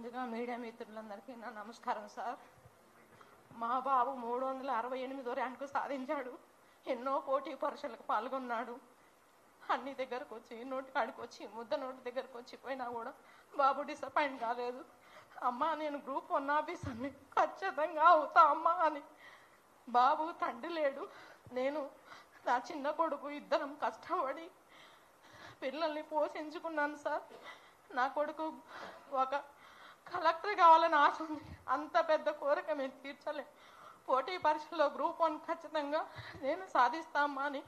ముందుగా మీడియా మిత్రులందరికీ నా నమస్కారం సార్. మా బాబు 368 ర్యాంకు సాధించాడు. ఎన్నో పోటీ పరీక్షలకు పాల్గొన్నాడు. అన్ని దగ్గరకు వచ్చి నోటి కాడికి వచ్చి ముద్ద నోటి దగ్గరకు వచ్చి పోయినా కూడా బాబు డిసప్పాయింట్ కాలేదు. అమ్మ నేను గ్రూప్ 1 ఆఫీసర్ని ఖచ్చితంగా అవుతా అమ్మా అని. బాబు తండ్రి లేడు, నేను నా చిన్న కొడుకు ఇద్దరం కష్టపడి పిల్లల్ని పోషించుకున్నాను సార్. నా కొడుకు ఒక కలెక్టర్ కావాలని ఆశ ఉంది. అంత పెద్ద కోరిక మేము తీర్చలేం. పోటీ పరీక్షలో గ్రూప్ 1 ఖచ్చితంగా నేను సాధిస్తామా అని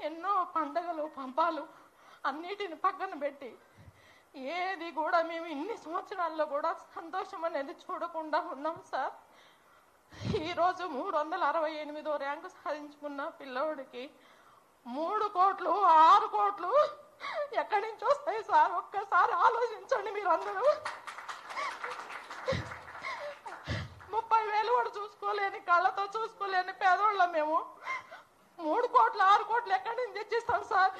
ఎన్నో పండగలు పంపాలు అన్నిటిని పక్కన పెట్టి ఏది కూడా మేము ఇన్ని సంవత్సరాల్లో కూడా సంతోషం అనేది చూడకుండా ఉన్నాం సార్. ఈరోజు 368వ ర్యాంకు సాధించుకున్న పిల్లవాడికి 3 కోట్లు 6 కోట్లు ఎక్కడి నుంచి వస్తాయి సార్? ఒక్కసారి ఆలోచించండి మీరు అందరూ. 30,000 కూడా చూసుకోలేని, కళ్ళతో చూసుకోలేని పేదోళ్ళం మేము. 3 కోట్లు 6 కోట్లు ఎక్కడి నుంచి తెచ్చిస్తాం సార్?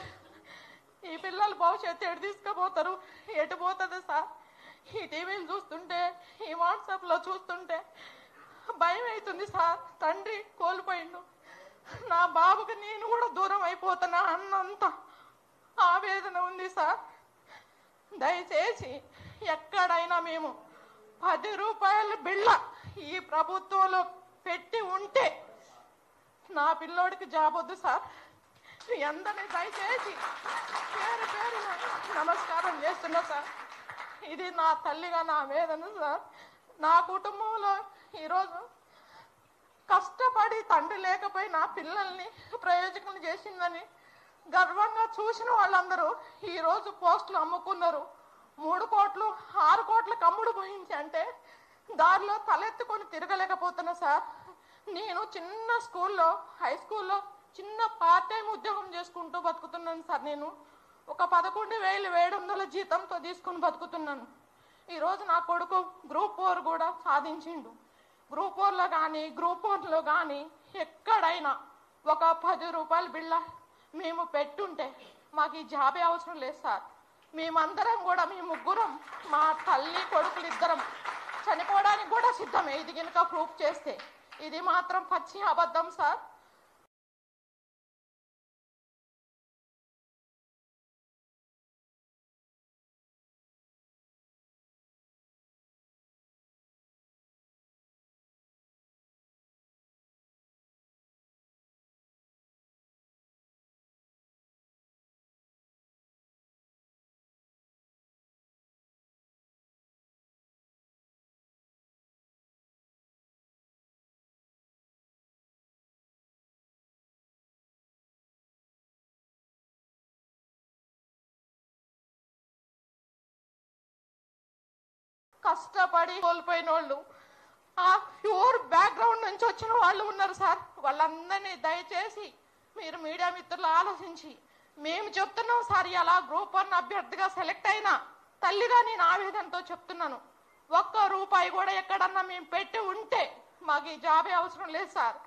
ఈ పిల్లల భవిష్యత్తు ఎటు తీసుకుపోతారు? ఎటు పోతుంది సార్? ఈ టీవీలు చూస్తుంటే, ఈ వాట్సాప్లో చూస్తుంటే భయం అవుతుంది సార్. తండ్రి కోల్పోయిండు, నా బాబుకి నేను కూడా దూరం అయిపోతున్నా అన్నంత ఆవేదన ఉంది సార్. దయచేసి ఎక్కడైనా మేము 10 రూపాయల బిళ్ళ ఈ ప్రభుత్వంలో పెట్టి ఉంటే నా పిల్లోడికి జాబ్ వద్దు సార్. మీ అందరినీ దయచేసి పేరు పేరు నమస్కారం చేస్తున్నా సార్. ఇది నా తల్లిగా నా వేదన సార్. నా కుటుంబంలో ఈరోజు కష్టపడి తండ్రి లేకపోయినా పిల్లల్ని ప్రయోజకులు చేసిందని గర్వంగా చూసిన వాళ్ళందరూ ఈరోజు పోస్టులు అమ్ముకున్నారు. 3 కోట్లు 6 కోట్లకు అమ్ముడు పోయించి అంటే దారిలో తలెత్తుకొని తిరగలేకపోతున్నా సార్. నేను చిన్న స్కూల్లో, హై స్కూల్లో చిన్న పార్ట్ టైం ఉద్యోగం చేసుకుంటూ బతుకుతున్నాను సార్. నేను ఒక 11,700 జీతంతో తీసుకుని బతుకుతున్నాను. ఈరోజు నా కొడుకు గ్రూప్ 4 కూడా సాధించిండు. గ్రూప్ 4లో కానీ గ్రూప్ 1లో కానీ ఎక్కడైనా ఒక 10 రూపాయల బిళ్ళ మేము పెట్టుంటే మాకు ఈ జాబే అవసరం లేదు సార్. మేమందరం కూడా, మీ ముగ్గురం, మా తల్లి కొడుకులు ఇద్దరం చనిపోవడానికి కూడా సిద్ధమే ఇది కనుక ప్రూఫ్ చేస్తే. ఇది మాత్రం పచ్చి అబద్ధం సార్. కష్టపడి కోల్పోయిన వాళ్ళు, ఆ ప్యూర్ బ్యాక్గ్రౌండ్ నుంచి వచ్చిన వాళ్ళు ఉన్నారు సార్. వాళ్ళందరినీ దయచేసి మీరు మీడియా మిత్రులు ఆలోచించి, మేము చెప్తున్నాం సార్, అలా గ్రూప్ 1 అభ్యర్థిగా సెలెక్ట్ అయినా తల్లిగా నేను ఆవేదనతో చెప్తున్నాను. 1 రూపాయి కూడా ఎక్కడన్నా మేము పెట్టి ఉంటే మాకు ఈ జాబే అవసరం లేదు సార్.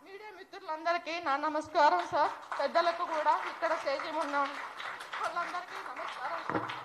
మీడియా మిత్రులందరికీ నా నమస్కారం సార్. పెద్దలకు కూడా ఇక్కడ స్టేజ్ ఉన్నాం వాళ్ళందరికీ నమస్కారం సార్.